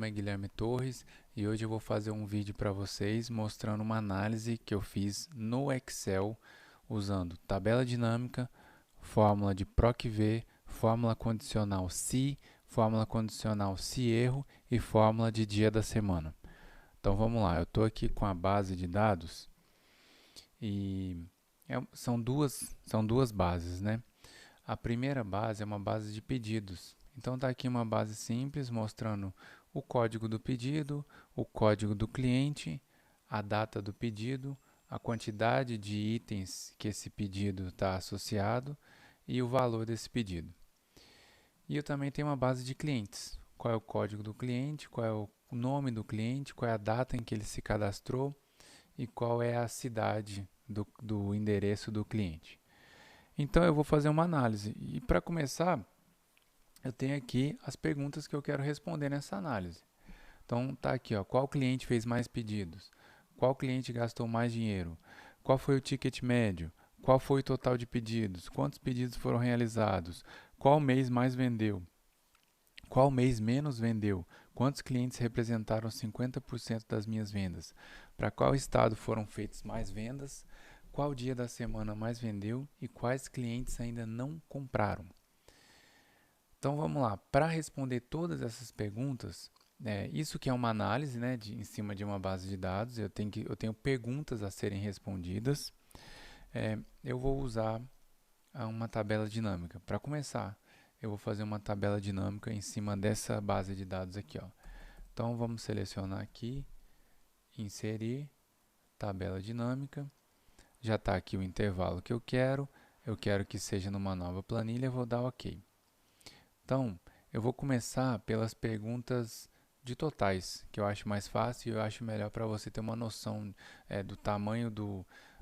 nome é Guilherme Torres e hoje eu vou fazer um vídeo para vocês mostrando uma análise que eu fiz no Excel usando tabela dinâmica, fórmula de PROC-V, fórmula condicional se erro e fórmula de dia da semana. Então vamos lá, eu estou aqui com a base de dados e são duas bases, né? A primeira base é uma base de pedidos. Então está aqui uma base simples mostrando o código do pedido, o código do cliente, a data do pedido, a quantidade de itens que esse pedido está associado e o valor desse pedido. E eu também tenho uma base de clientes. Qual é o código do cliente, qual é o nome do cliente, qual é a data em que ele se cadastrou e qual é a cidade do endereço do cliente. Então eu vou fazer uma análise. E para começar, eu tenho aqui as perguntas que eu quero responder nessa análise. Então tá aqui, ó, qual cliente fez mais pedidos? Qual cliente gastou mais dinheiro? Qual foi o ticket médio? Qual foi o total de pedidos? Quantos pedidos foram realizados? Qual mês mais vendeu? Qual mês menos vendeu? Quantos clientes representaram 50% das minhas vendas? Para qual estado foram feitas mais vendas? Qual dia da semana mais vendeu? E quais clientes ainda não compraram? Então vamos lá, para responder todas essas perguntas, isso que é uma análise, né, em cima de uma base de dados, eu tenho perguntas a serem respondidas, eu vou usar uma tabela dinâmica. Para começar, eu vou fazer uma tabela dinâmica em cima dessa base de dados aqui, ó. Então vamos selecionar aqui, inserir, tabela dinâmica, já está aqui o intervalo que eu quero que seja numa nova planilha, vou dar OK. Então, eu vou começar pelas perguntas de totais, que eu acho mais fácil e eu acho melhor para você ter uma noção do tamanho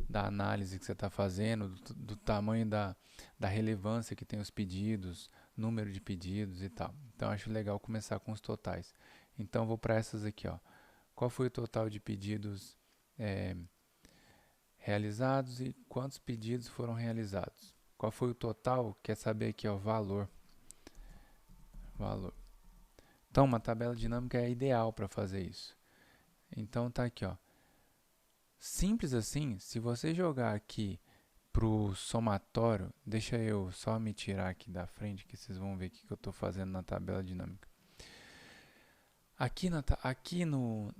da análise que você está fazendo, do tamanho da relevância que tem os pedidos, número de pedidos e tal. Então, acho legal começar com os totais. Então, vou para essas aqui, ó. Qual foi o total de pedidos realizados e quantos pedidos foram realizados? Qual foi o total? Quer saber aqui, ó, valor. Então, uma tabela dinâmica é ideal para fazer isso. Então, tá aqui, ó. Simples assim, se você jogar aqui para o somatório, deixa eu só me tirar aqui da frente que vocês vão ver o que eu estou fazendo na tabela dinâmica. Aqui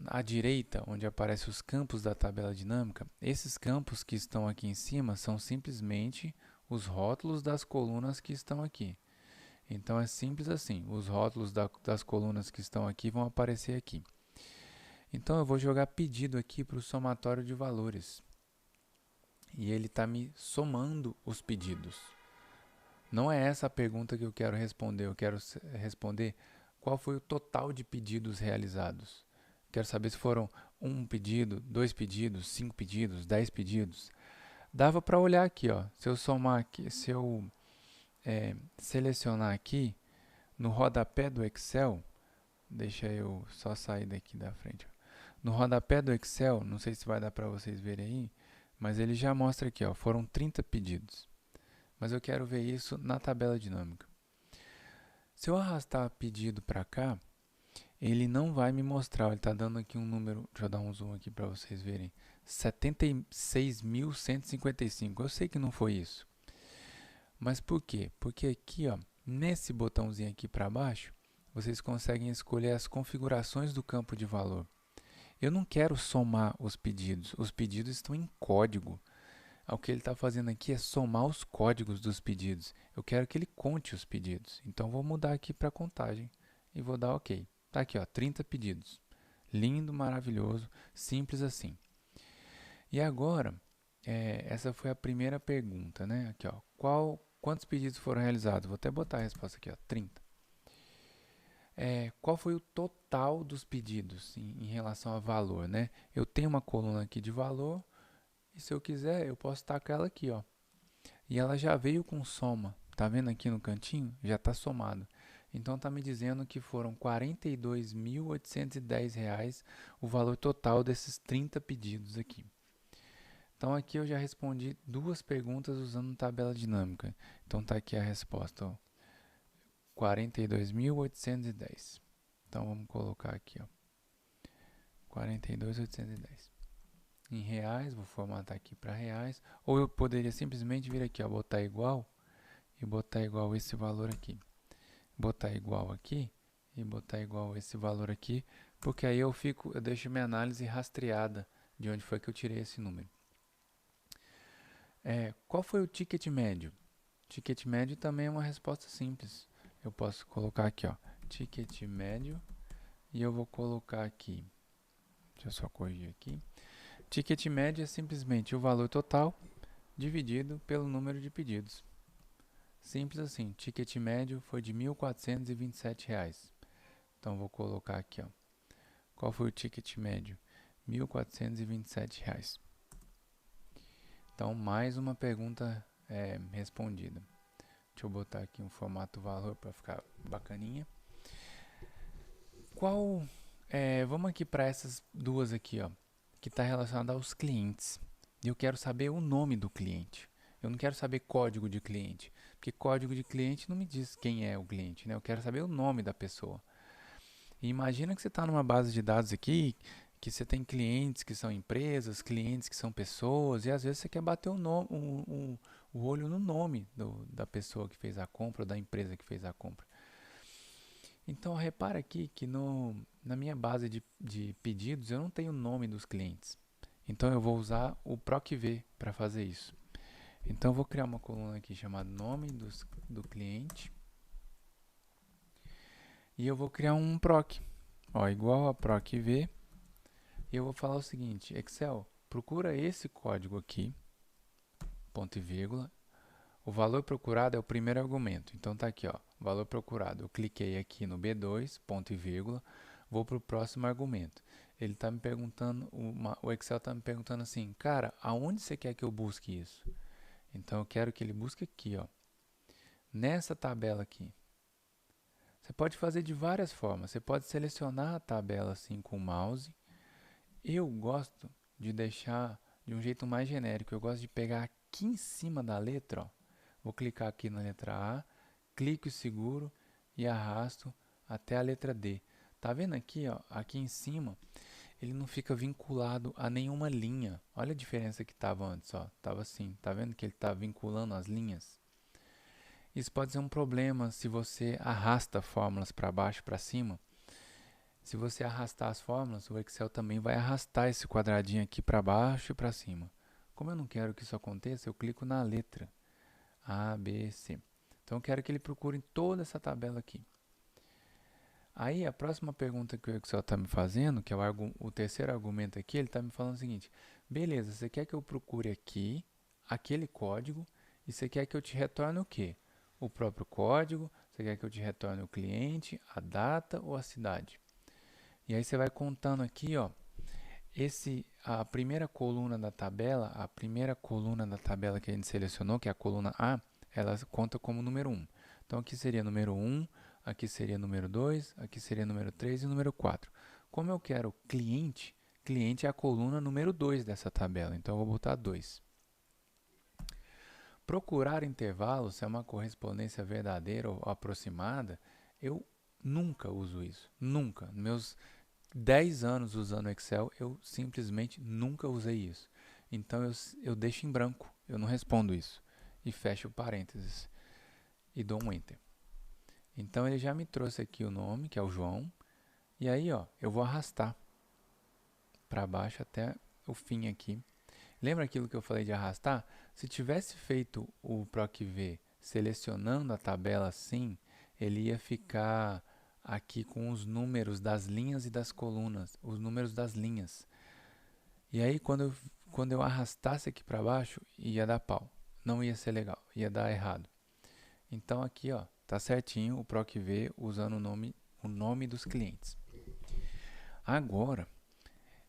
à direita, onde aparecem os campos da tabela dinâmica, esses campos que estão aqui em cima são simplesmente os rótulos das colunas que estão aqui. Então é simples assim, os rótulos das colunas que estão aqui vão aparecer aqui. Então eu vou jogar pedido aqui para o somatório de valores. E ele está me somando os pedidos. Não é essa a pergunta que eu quero responder. Eu quero responder qual foi o total de pedidos realizados. Quero saber se foram um pedido, 2 pedidos, 5 pedidos, 10 pedidos. Dava para olhar aqui, ó. Se eu somar aqui, se eu selecionar aqui no rodapé do Excel, deixa eu só sair daqui da frente. No rodapé do Excel, não sei se vai dar para vocês verem aí, mas ele já mostra aqui, ó, foram 30 pedidos. Mas eu quero ver isso na tabela dinâmica. Se eu arrastar pedido para cá, ele não vai me mostrar, ele está dando aqui um número, deixa eu dar um zoom aqui para vocês verem, 76.155. Eu sei que não foi isso. Mas por quê? Porque aqui, ó, nesse botãozinho aqui para baixo, vocês conseguem escolher as configurações do campo de valor. Eu não quero somar os pedidos estão em código. O que ele está fazendo aqui é somar os códigos dos pedidos. Eu quero que ele conte os pedidos. Então, vou mudar aqui para contagem e vou dar OK. Está aqui, ó, 30 pedidos. Lindo, maravilhoso, simples assim. E agora, essa foi a primeira pergunta, né? Aqui, ó, quantos pedidos foram realizados? Vou até botar a resposta aqui, ó, 30. Qual foi o total dos pedidos em relação a valor, né? Eu tenho uma coluna aqui de valor e se eu quiser eu posso tacar ela aqui, ó. E ela já veio com soma, tá vendo aqui no cantinho? Já está somado. Então está me dizendo que foram R$ 42.810 o valor total desses 30 pedidos aqui. Então aqui eu já respondi duas perguntas usando tabela dinâmica. Então está aqui a resposta, ó, 42.810. Então vamos colocar aqui, ó, 42.810. Em reais, vou formatar aqui para reais. Ou eu poderia simplesmente vir aqui, ó, botar igual e botar igual esse valor aqui. Botar igual aqui e botar igual esse valor aqui, porque aí eu deixo minha análise rastreada de onde foi que eu tirei esse número. Qual foi o ticket médio? Ticket médio também é uma resposta simples. Eu posso colocar aqui, ó, ticket médio, e eu vou colocar aqui, deixa eu só corrigir aqui. Ticket médio é simplesmente o valor total dividido pelo número de pedidos. Simples assim, ticket médio foi de R$ 1.427. Então vou colocar aqui, ó. Qual foi o ticket médio? R$ 1.427. Então mais uma pergunta respondida. Deixa eu botar aqui um formato valor para ficar bacaninha. Vamos aqui para essas duas aqui, ó, que está relacionada aos clientes. E eu quero saber o nome do cliente. Eu não quero saber código de cliente, porque código de cliente não me diz quem é o cliente, né? Eu quero saber o nome da pessoa. E imagina que você está numa base de dados aqui, que você tem clientes que são empresas, clientes que são pessoas, e às vezes você quer bater o olho no nome da pessoa que fez a compra ou da empresa que fez a compra. Então, repara aqui que na minha base de pedidos eu não tenho o nome dos clientes. Então, eu vou usar o PROC-V para fazer isso. Então, eu vou criar uma coluna aqui chamada nome do cliente. E eu vou criar um PROC, ó, igual a PROC-V. E eu vou falar o seguinte, Excel, procura esse código aqui, ponto e vírgula. O valor procurado é o primeiro argumento. Então tá aqui, ó, valor procurado. Eu cliquei aqui no B2, ponto e vírgula, vou para o próximo argumento. Ele está me perguntando, o Excel está me perguntando assim, cara, aonde você quer que eu busque isso? Então eu quero que ele busque aqui, ó, nessa tabela aqui. Você pode fazer de várias formas. Você pode selecionar a tabela assim com o mouse. Eu gosto de deixar de um jeito mais genérico. Eu gosto de pegar aqui em cima da letra, ó. Vou clicar aqui na letra A, clico e seguro e arrasto até a letra D. Tá vendo aqui, ó, aqui em cima, ele não fica vinculado a nenhuma linha. Olha a diferença que estava antes, ó. Tava assim, tá vendo que ele está vinculando as linhas? Isso pode ser um problema se você arrasta fórmulas para baixo e para cima. Se você arrastar as fórmulas, o Excel também vai arrastar esse quadradinho aqui para baixo e para cima. Como eu não quero que isso aconteça, eu clico na letra A, B, C. Então eu quero que ele procure toda essa tabela aqui. Aí a próxima pergunta que o Excel está me fazendo, que é o terceiro argumento aqui, ele está me falando o seguinte, beleza, você quer que eu procure aqui, aquele código, e você quer que eu te retorne o quê? O próprio código, você quer que eu te retorne o cliente, a data ou a cidade? E aí você vai contando aqui, ó, a primeira coluna da tabela, que a gente selecionou, que é a coluna A, ela conta como número 1. Então aqui seria número 1, aqui seria número 2, aqui seria número 3 e número 4. Como eu quero cliente, cliente é a coluna número 2 dessa tabela, então eu vou botar 2. Procurar intervalos, se é uma correspondência verdadeira ou aproximada, eu nunca uso isso, nunca. Meus 10 anos usando Excel, eu simplesmente nunca usei isso. Então eu deixo em branco, eu não respondo isso. E fecho parênteses e dou um Enter. Então ele já me trouxe aqui o nome, que é o João. E aí, ó, eu vou arrastar para baixo até o fim aqui. Lembra aquilo que eu falei de arrastar? Se tivesse feito o PROC-V selecionando a tabela assim, ele ia ficar aqui com os números das linhas e das colunas, os números das linhas. E aí quando eu arrastasse aqui para baixo, ia dar pau. Não ia ser legal, ia dar errado. Então aqui, ó, tá certinho o PROC-V usando o nome dos clientes. Agora,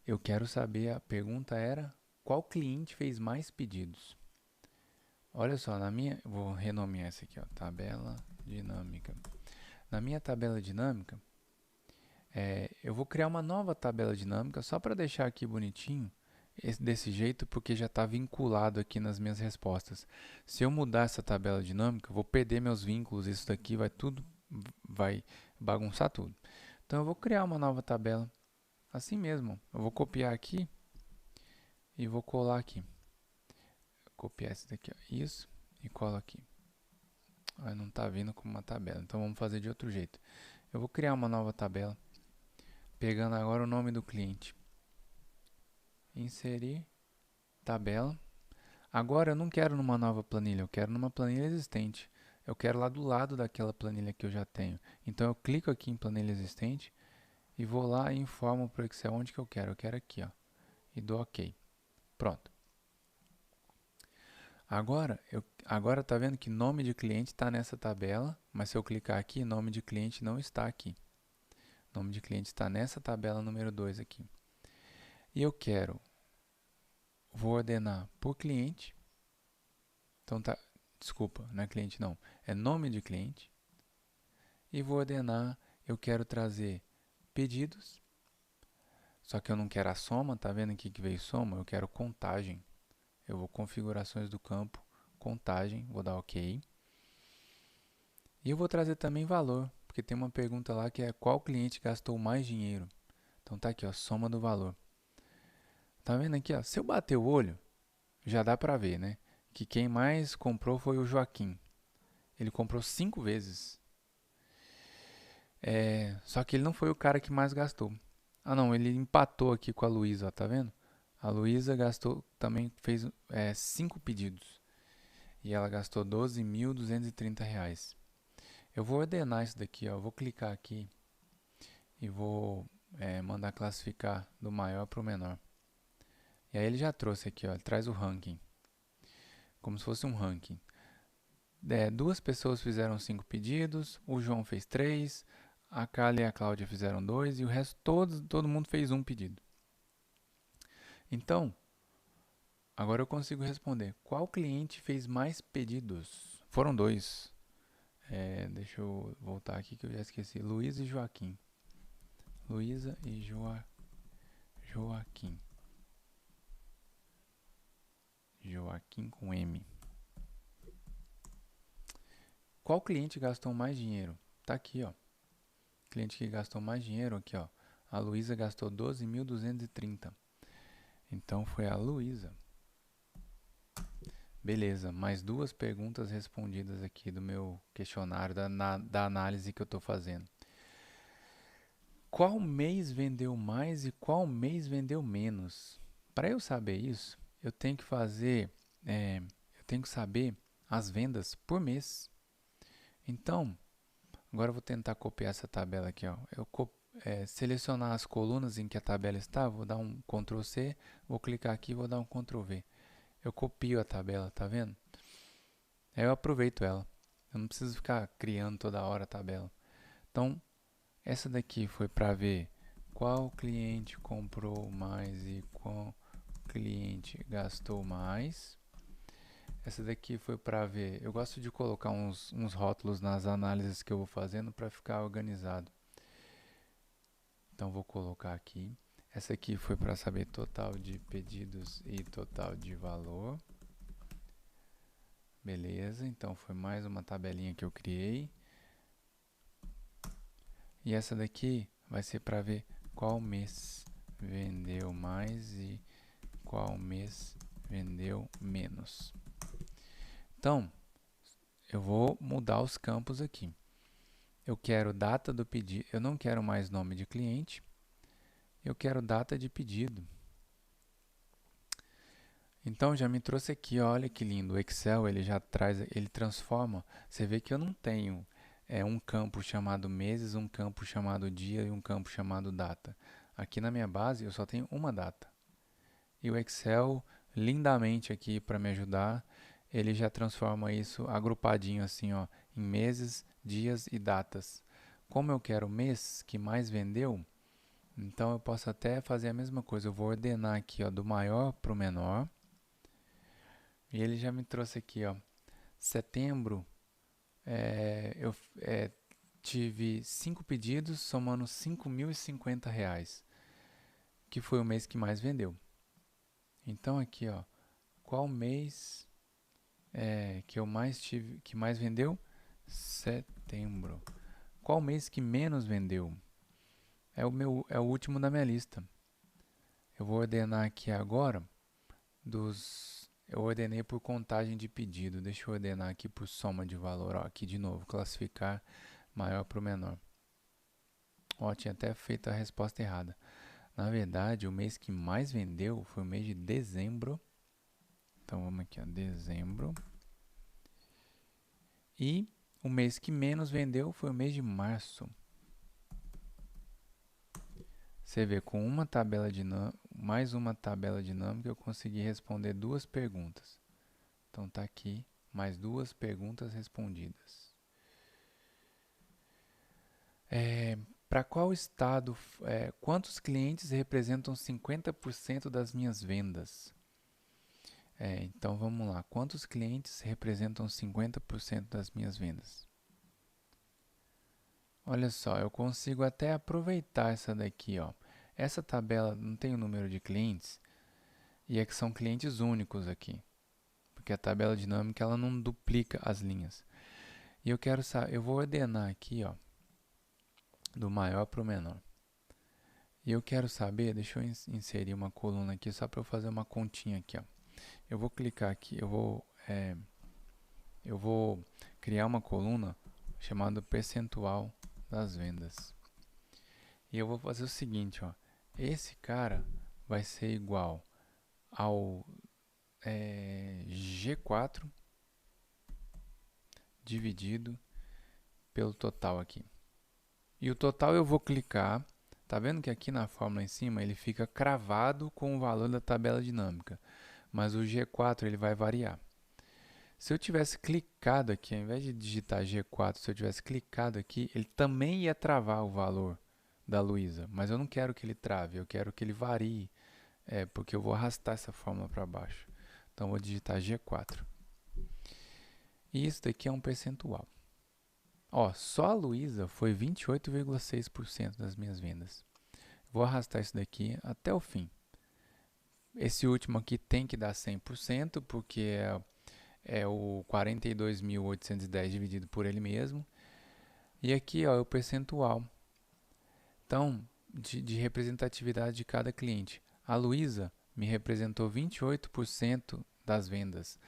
eu quero saber, a pergunta era, qual cliente fez mais pedidos? Olha só, vou renomear essa aqui, ó, tabela dinâmica. Na minha tabela dinâmica, eu vou criar uma nova tabela dinâmica só para deixar aqui bonitinho, desse jeito, porque já está vinculado aqui nas minhas respostas. Se eu mudar essa tabela dinâmica, eu vou perder meus vínculos, isso daqui vai bagunçar tudo. Então eu vou criar uma nova tabela. Assim mesmo, eu vou copiar aqui e vou colar aqui. Copiar esse daqui, ó, isso, e colo aqui. Ah, não está vindo como uma tabela, então vamos fazer de outro jeito. Eu vou criar uma nova tabela, pegando agora o nome do cliente. Inserir tabela. Agora eu não quero numa nova planilha, eu quero numa planilha existente. Eu quero lá do lado daquela planilha que eu já tenho. Então eu clico aqui em planilha existente e vou lá e informo para o Excel onde que eu quero. Eu quero aqui, ó, e dou OK. Pronto. Agora tá vendo que nome de cliente está nessa tabela, mas se eu clicar aqui, nome de cliente não está aqui. Nome de cliente está nessa tabela número 2 aqui. E eu vou ordenar por cliente. Então tá, desculpa, não é cliente não, é nome de cliente. E vou ordenar, eu quero trazer pedidos. Só que eu não quero a soma, tá vendo aqui que veio soma? Eu quero contagem. Eu vou configurações do campo, contagem, vou dar OK. E eu vou trazer também valor, porque tem uma pergunta lá que é qual cliente gastou mais dinheiro. Então tá aqui, ó, soma do valor. Tá vendo aqui, ó, se eu bater o olho, já dá pra ver, né? Que quem mais comprou foi o Joaquim. Ele comprou 5 vezes. Só que ele não foi o cara que mais gastou. Ah não, ele empatou aqui com a Luísa, tá vendo? A Luísa gastou, também fez 5 pedidos. E ela gastou R$ 12.230. Eu vou ordenar isso daqui, ó. Vou clicar aqui e vou mandar classificar do maior para o menor. E aí ele já trouxe aqui, ó, ele traz o ranking, como se fosse um ranking. 2 pessoas fizeram 5 pedidos, o João fez 3, a Carla e a Cláudia fizeram 2 e o resto todo mundo fez um pedido. Então, agora eu consigo responder. Qual cliente fez mais pedidos? Foram 2. Deixa eu voltar aqui que eu já esqueci. Luísa e Joaquim. Luísa e Joaquim. Joaquim com M. Qual cliente gastou mais dinheiro? Tá aqui, ó. Cliente que gastou mais dinheiro aqui, ó. A Luísa gastou 12.230. Então foi a Luísa. Beleza, mais 2 perguntas respondidas aqui do meu questionário da análise que eu estou fazendo. Qual mês vendeu mais e qual mês vendeu menos? Para eu saber isso, eu tenho que eu tenho que saber as vendas por mês. Então, agora eu vou tentar copiar essa tabela aqui, ó. Selecionar as colunas em que a tabela está, vou dar um Ctrl C, vou clicar aqui e vou dar um Ctrl V. Eu copio a tabela, tá vendo? Aí eu aproveito ela. Eu não preciso ficar criando toda hora a tabela. Então, essa daqui foi para ver qual cliente comprou mais e qual cliente gastou mais. Essa daqui foi para ver. Eu gosto de colocar uns rótulos nas análises que eu vou fazendo para ficar organizado. Então vou colocar aqui. Essa aqui foi para saber total de pedidos e total de valor. Beleza, então foi mais uma tabelinha que eu criei. E essa daqui vai ser para ver qual mês vendeu mais e qual mês vendeu menos. Então, eu vou mudar os campos aqui. Eu quero data do pedido, eu não quero mais nome de cliente, eu quero data de pedido. Então já me trouxe aqui, olha que lindo, o Excel ele já traz, ele transforma, você vê que eu não tenho um campo chamado meses, um campo chamado dia e um campo chamado data. Aqui na minha base eu só tenho uma data. E o Excel, lindamente aqui para me ajudar, ele já transforma isso agrupadinho assim, ó, em meses, dias e datas. Como eu quero o mês que mais vendeu, então eu posso até fazer a mesma coisa. Eu vou ordenar aqui, ó, do maior para o menor. E ele já me trouxe aqui, ó, setembro, eu tive 5 pedidos, somando R$ 5.050, que foi o mês que mais vendeu. Então aqui, ó, qual mês que eu mais tive, que mais vendeu? Setembro. Qual mês que menos vendeu? é o último da minha lista. Eu vou ordenar aqui agora eu ordenei por contagem de pedido. Deixa eu ordenar aqui por soma de valor. Ó, aqui de novo, classificar maior para o menor. Ó, tinha até feito a resposta errada. Na verdade, o mês que mais vendeu foi o mês de dezembro. Então vamos aqui, ó, dezembro. E o mês que menos vendeu foi o mês de março. Você vê, com uma tabela dinâmica, mais uma tabela dinâmica, eu consegui responder duas perguntas. Então tá aqui, mais duas perguntas respondidas. Para qual estado, quantos clientes representam 50% das minhas vendas? Então vamos lá, quantos clientes representam 50% das minhas vendas? Olha só, eu consigo até aproveitar essa daqui, ó. Essa tabela não tem o número de clientes e é que são clientes únicos aqui, porque a tabela dinâmica ela não duplica as linhas. E eu quero saber, eu vou ordenar aqui, ó, do maior para o menor. E eu quero saber, deixa eu inserir uma coluna aqui só para eu fazer uma continha aqui, ó. Eu vou clicar aqui, eu vou criar uma coluna chamada percentual das vendas. E eu vou fazer o seguinte, ó. Esse cara vai ser igual ao G4 dividido pelo total aqui. E o total eu vou clicar. Tá vendo que aqui na fórmula em cima ele fica cravado com o valor da tabela dinâmica, mas o G4 ele vai variar. Se eu tivesse clicado aqui, ao invés de digitar G4, se eu tivesse clicado aqui, ele também ia travar o valor da Luísa, mas eu não quero que ele trave, eu quero que ele varie, porque eu vou arrastar essa fórmula para baixo. Então, eu vou digitar G4. E isso daqui é um percentual. Ó, só a Luísa foi 28,6% das minhas vendas. Vou arrastar isso daqui até o fim. Esse último aqui tem que dar 100%, porque é o 42.810 dividido por ele mesmo. E aqui ó, é o percentual. Então, de representatividade de cada cliente. A Luísa me representou 28% das vendas.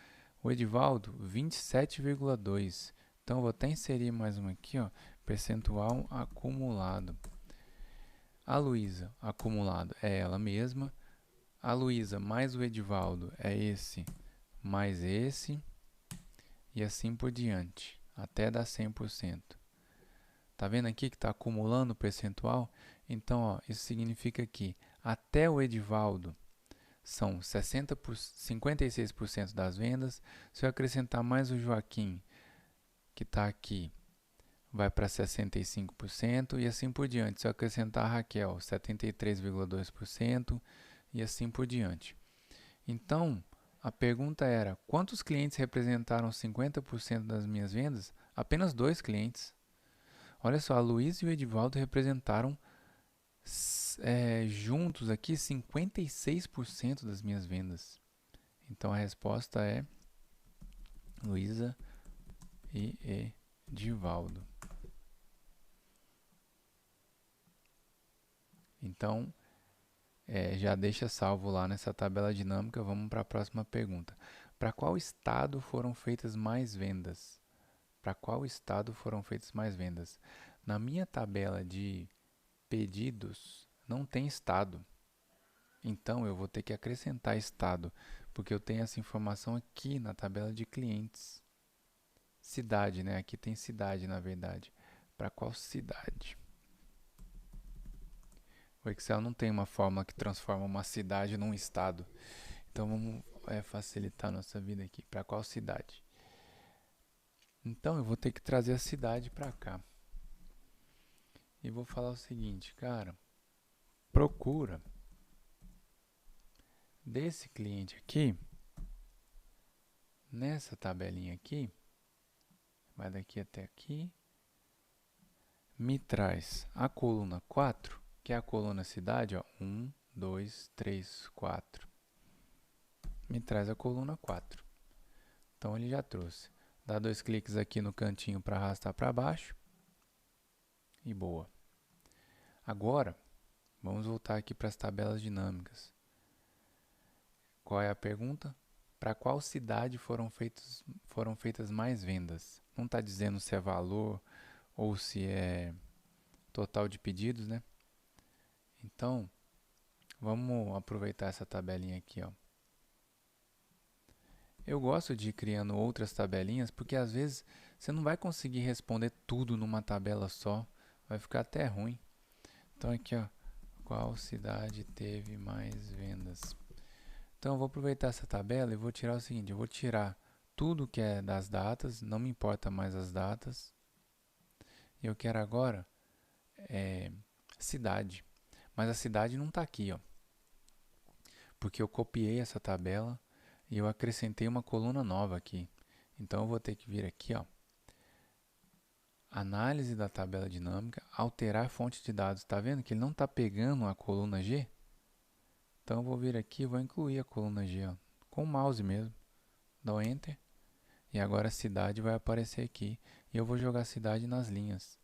O Edivaldo, 27,2%. Então, eu vou até inserir mais uma aqui, ó, percentual acumulado. A Luísa, acumulado, é ela mesma. A Luísa mais o Edivaldo é esse mais esse. E assim por diante, até dar 100%. Tá vendo aqui que está acumulando o percentual? Então, ó, isso significa que até o Edivaldo são 56% das vendas. Se eu acrescentar mais o Joaquim, que está aqui, vai para 65% e assim por diante. Se eu acrescentar a Raquel, 73,2% e assim por diante. Então, a pergunta era, quantos clientes representaram 50% das minhas vendas? Apenas 2 clientes. Olha só, a Luísa e o Edivaldo representaram juntos aqui 56% das minhas vendas. Então, a resposta é Luísa e Edivaldo. Então, já deixa salvo lá nessa tabela dinâmica. Vamos para a próxima pergunta. Para qual estado foram feitas mais vendas? Para qual estado foram feitas mais vendas? Na minha tabela de pedidos, não tem estado. Então, eu vou ter que acrescentar estado, porque eu tenho essa informação aqui na tabela de clientes. Cidade, né? Aqui tem cidade, na verdade. Para qual cidade? O Excel não tem uma fórmula que transforma uma cidade num estado. Então, vamos facilitar a nossa vida aqui. Para qual cidade? Então, eu vou ter que trazer a cidade para cá. E vou falar o seguinte, cara. Procura desse cliente aqui, nessa tabelinha aqui, vai daqui até aqui, me traz a coluna 4, que é a coluna cidade, ó, 1, 2, 3, 4. Me traz a coluna 4. Então, ele já trouxe. Dá 2 cliques aqui no cantinho para arrastar para baixo. E boa. Agora, vamos voltar aqui para as tabelas dinâmicas. Qual é a pergunta? Para qual cidade foram feitas mais vendas? Não está dizendo se é valor ou se é total de pedidos, né? Então, vamos aproveitar essa tabelinha aqui, ó. Eu gosto de ir criando outras tabelinhas porque às vezes você não vai conseguir responder tudo numa tabela só, vai ficar até ruim. Então aqui, ó, qual cidade teve mais vendas? Então eu vou aproveitar essa tabela e vou tirar o seguinte, eu vou tirar tudo que é das datas, não me importa mais as datas. E eu quero agora cidade, mas a cidade não está aqui, ó, porque eu copiei essa tabela e eu acrescentei uma coluna nova aqui. Então eu vou ter que vir aqui, ó, análise da tabela dinâmica, alterar fonte de dados. Está vendo que ele não está pegando a coluna G? Então eu vou vir aqui e vou incluir a coluna G, ó, com o mouse mesmo. Dou Enter. E agora a cidade vai aparecer aqui. E eu vou jogar a cidade nas linhas.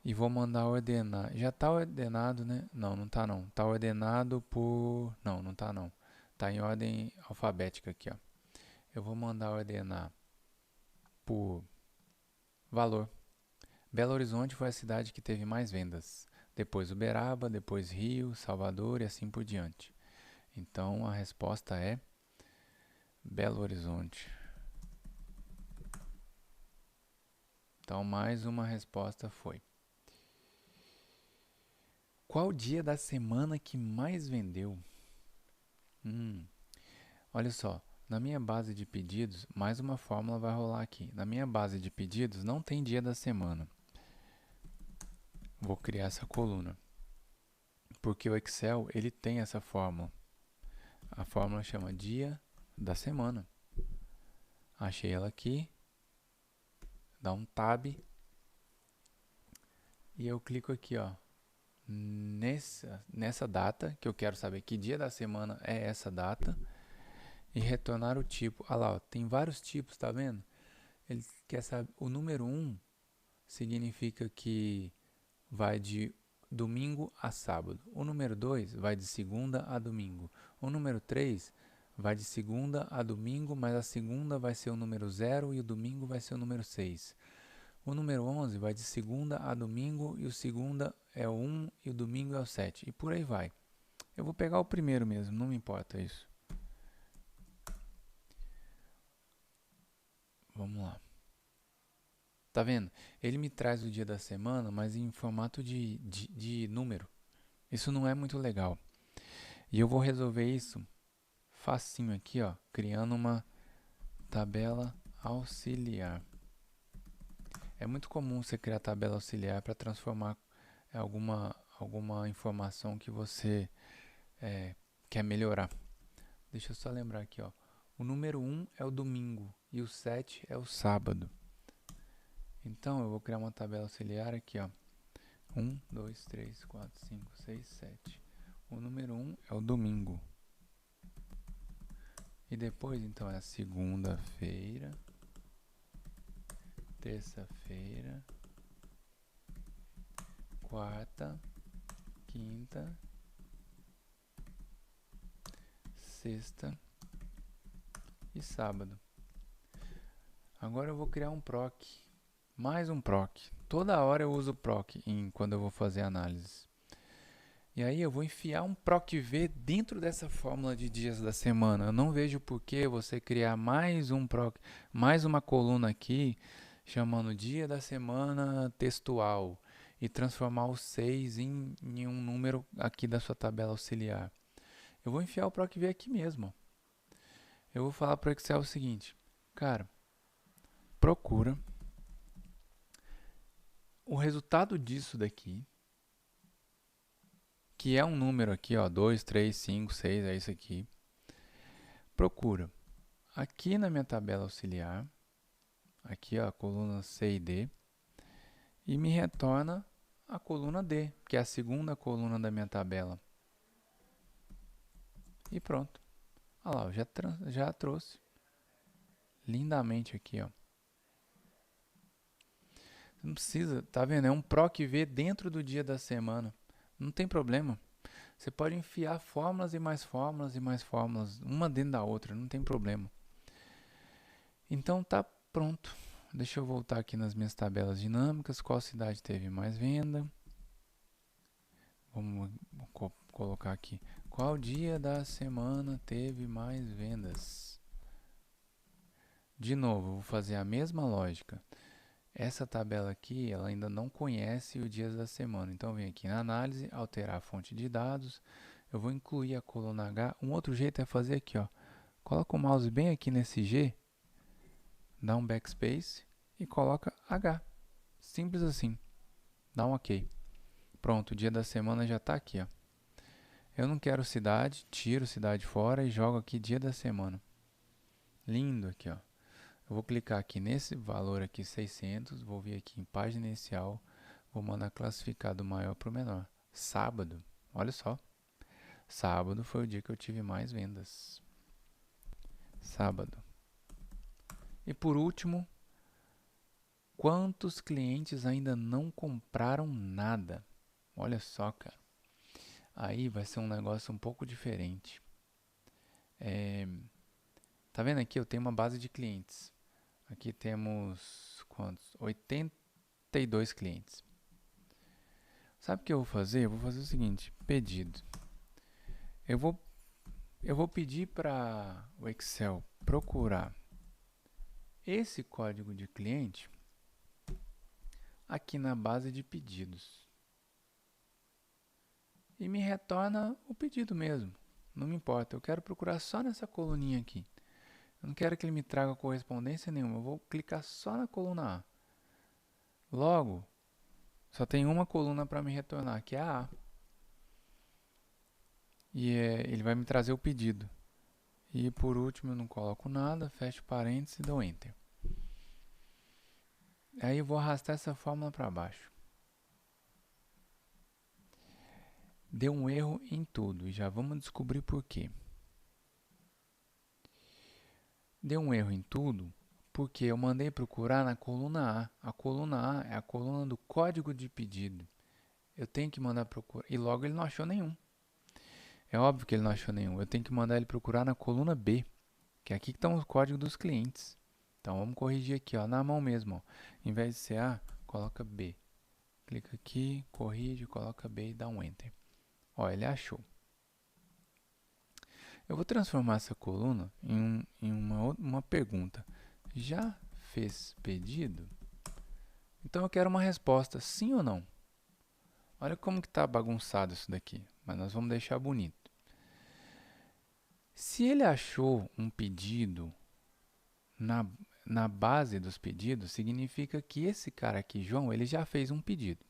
E vou mandar ordenar. Já está ordenado, né? Não, não está não. Está ordenado por... Não, não está não. Está em ordem alfabética aqui, ó. Eu vou mandar ordenar por valor. Belo Horizonte foi a cidade que teve mais vendas. Depois Uberaba, depois Rio, Salvador e assim por diante. Então a resposta é Belo Horizonte. Então mais uma resposta foi. Qual dia da semana que mais vendeu? Olha só, na minha base de pedidos, mais uma fórmula vai rolar aqui. Na minha base de pedidos não tem dia da semana. Vou criar essa coluna. Porque o Excel, ele tem essa fórmula. A fórmula chama dia da semana. Achei ela aqui. Dá um tab. E eu clico aqui, ó. Nessa data, que eu quero saber que dia da semana é essa data. E retornar o tipo. Olha lá, ó, tem vários tipos, tá vendo? Ele quer saber. O número 1 significa que vai de domingo a sábado. O número 2 vai de segunda a domingo. O número 3 vai de segunda a domingo, mas a segunda vai ser o número 0 e o domingo vai ser o número 6. O número 11 vai de segunda a domingo e o segunda é o 1 e o domingo é o 7. E por aí vai. Eu vou pegar o primeiro mesmo, não me importa isso. Vamos lá. Tá vendo? Ele me traz o dia da semana, mas em formato de número. Isso não é muito legal. E eu vou resolver isso facinho aqui, ó, criando uma tabela auxiliar. É muito comum você criar tabela auxiliar para transformar alguma informação que você quer melhorar. Deixa eu só lembrar aqui, ó. O número 1 é o domingo e o 7 é o sábado. Então, eu vou criar uma tabela auxiliar aqui, ó. 1, 2, 3, 4, 5, 6, 7. O número 1 é o domingo. E depois, então, é a segunda-feira, terça-feira, quarta, quinta, sexta e sábado. Agora eu vou criar um proc, mais um proc. Toda hora eu uso proc quando eu vou fazer análise. E aí eu vou enfiar um proc V dentro dessa fórmula de dias da semana. Eu não vejo por que você criar mais um proc, mais uma coluna aqui chamando dia da semana textual e transformar o 6 em um número aqui da sua tabela auxiliar. Eu vou enfiar o proc V aqui mesmo. Eu vou falar para o Excel o seguinte, cara, procura o resultado disso daqui, que é um número aqui, ó, 2, 3, 5, 6, é isso aqui. Procura aqui na minha tabela auxiliar, aqui ó, a coluna C e D, e me retorna a coluna D, que é a segunda coluna da minha tabela. E pronto. Olha lá, já trouxe lindamente aqui, ó. Não precisa, tá vendo? É um PROC V dentro do dia da semana. Não tem problema. Você pode enfiar fórmulas e mais fórmulas e mais fórmulas, uma dentro da outra, não tem problema. Então tá pronto. Deixa eu voltar aqui nas minhas tabelas dinâmicas. Qual cidade teve mais venda? Vamos colocar aqui. Qual dia da semana teve mais vendas? De novo, vou fazer a mesma lógica. Essa tabela aqui, ela ainda não conhece os dias da semana. Então, vem aqui na análise, alterar a fonte de dados. Eu vou incluir a coluna H. Um outro jeito é fazer aqui, ó. Coloca o mouse bem aqui nesse G, dá um backspace e coloca H. Simples assim. Dá um OK. Pronto, o dia da semana já está aqui, ó. Eu não quero cidade, tiro cidade fora e jogo aqui dia da semana. Lindo aqui, ó. Eu vou clicar aqui nesse valor aqui, 600, vou vir aqui em página inicial, vou mandar classificar do maior para o menor. Sábado, olha só. Sábado foi o dia que eu tive mais vendas. Sábado. E por último, quantos clientes ainda não compraram nada? Olha só, cara. Aí vai ser um negócio um pouco diferente. Tá vendo aqui? Eu tenho uma base de clientes. Aqui temos quantos? 82 clientes. Sabe o que eu vou fazer? Eu vou fazer o seguinte, pedido. Eu vou pedir para o Excel procurar esse código de cliente aqui na base de pedidos. E me retorna o pedido mesmo. Não me importa, eu quero procurar só nessa coluninha aqui. Eu não quero que ele me traga correspondência nenhuma, eu vou clicar só na coluna A. Logo, só tem uma coluna para me retornar, que é a A. E ele vai me trazer o pedido. E por último eu não coloco nada, fecho parênteses e dou Enter. Aí eu vou arrastar essa fórmula para baixo. Deu um erro em tudo e já vamos descobrir por quê. Deu um erro em tudo porque eu mandei procurar na coluna A. A coluna A é a coluna do código de pedido. Eu tenho que mandar procurar. E logo ele não achou nenhum. É óbvio que ele não achou nenhum. Eu tenho que mandar ele procurar na coluna B, que é aqui que estão os códigos dos clientes. Então vamos corrigir aqui, ó, na mão mesmo. Ó. Em vez de ser A, coloca B. Clica aqui, corrige, coloca B e dá um Enter. Ó, ele achou. Eu vou transformar essa coluna em uma pergunta. Já fez pedido? Então eu quero uma resposta, sim ou não. Olha como que está bagunçado isso daqui, mas nós vamos deixar bonito. Se ele achou um pedido na base dos pedidos, significa que esse cara aqui, João, ele já fez um pedido.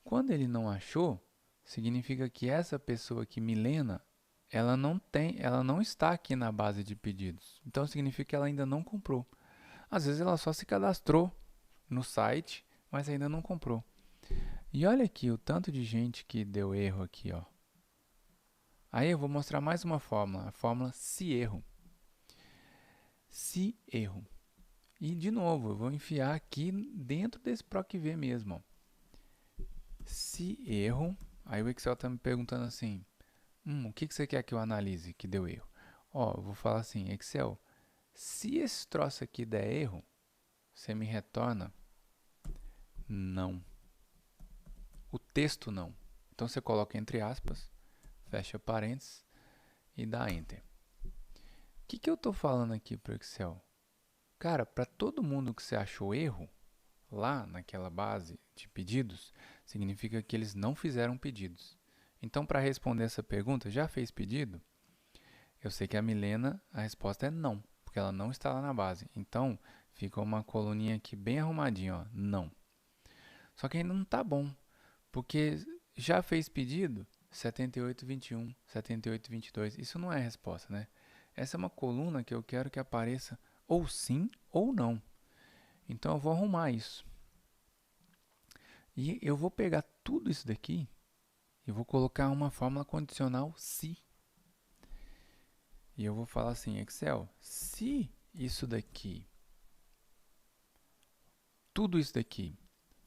Quando ele não achou, significa que essa pessoa aqui, Milena, ela não está aqui na base de pedidos. Então significa que ela ainda não comprou. Às vezes ela só se cadastrou no site, mas ainda não comprou. E olha aqui o tanto de gente que deu erro aqui, ó. Aí eu vou mostrar mais uma fórmula, a fórmula se erro. Se erro. E de novo, eu vou enfiar aqui dentro desse PROC V mesmo, ó. Se erro, aí o Excel está me perguntando assim, o que você quer que eu analise que deu erro? Ó, eu vou falar assim, Excel, se esse troço aqui der erro, você me retorna não. O texto não. Então você coloca entre aspas, fecha parênteses e dá Enter. O que eu estou falando aqui para o Excel? Cara, para todo mundo que você achou erro, lá naquela base de pedidos, significa que eles não fizeram pedidos. Então, para responder essa pergunta, já fez pedido? Eu sei que a Milena, a resposta é não, porque ela não está lá na base. Então, fica uma coluninha aqui bem arrumadinha, ó, não. Só que ainda não está bom, porque já fez pedido 7821, 7822. Isso não é resposta, né? Essa é uma coluna que eu quero que apareça ou sim ou não. Então eu vou arrumar isso. E eu vou pegar tudo isso daqui e vou colocar uma fórmula condicional se. E eu vou falar assim, Excel, se isso daqui tudo isso daqui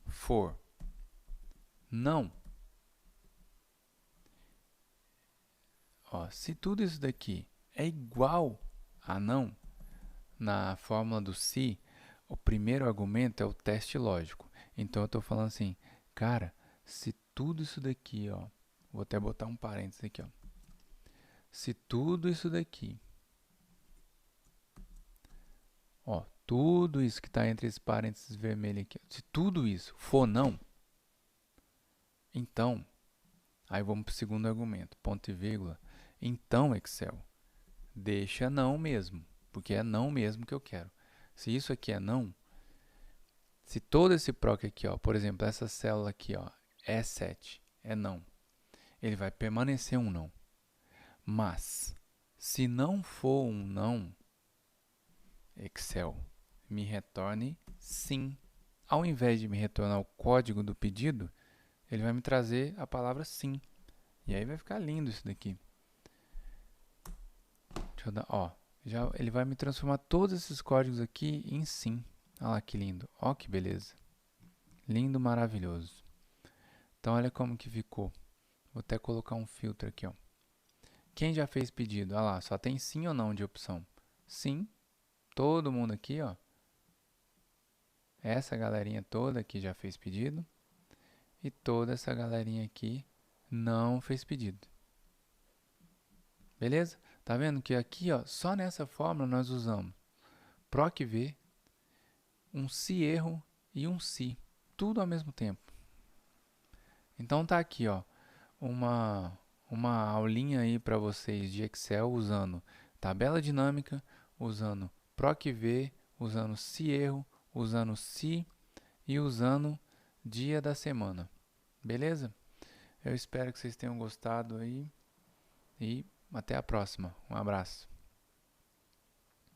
for não, ó, se tudo isso daqui é igual a não, na fórmula do se, o primeiro argumento é o teste lógico. Então eu estou falando assim, cara, se tudo isso daqui, ó, vou até botar um parênteses aqui, ó. Se tudo isso daqui, ó, tudo isso que está entre esses parênteses vermelhos aqui, se tudo isso for não, então, aí vamos para o segundo argumento, ponto e vírgula. Então, Excel, deixa não mesmo, porque é não mesmo que eu quero. Se isso aqui é não, se todo esse proc aqui, ó, por exemplo, essa célula aqui, ó, E7, é não, ele vai permanecer um não. Mas, se não for um não, Excel, me retorne sim. Ao invés de me retornar o código do pedido, ele vai me trazer a palavra sim. E aí vai ficar lindo isso daqui. Deixa eu dar, ó, já ele vai me transformar todos esses códigos aqui em sim. Olha lá que lindo. Ó que beleza. Lindo, maravilhoso. Então olha como que ficou. Vou até colocar um filtro aqui, ó. Quem já fez pedido? Olha lá, só tem sim ou não de opção. Sim. Todo mundo aqui, ó. Essa galerinha toda aqui já fez pedido. E toda essa galerinha aqui não fez pedido. Beleza? Tá vendo que aqui, ó, só nessa fórmula nós usamos proc_v, um se erro e um se, tudo ao mesmo tempo. Então tá aqui, ó, uma aulinha aí para vocês de Excel usando tabela dinâmica, usando proc_v, usando se erro, usando se e usando dia da semana. Beleza? Eu espero que vocês tenham gostado aí e até a próxima. Um abraço.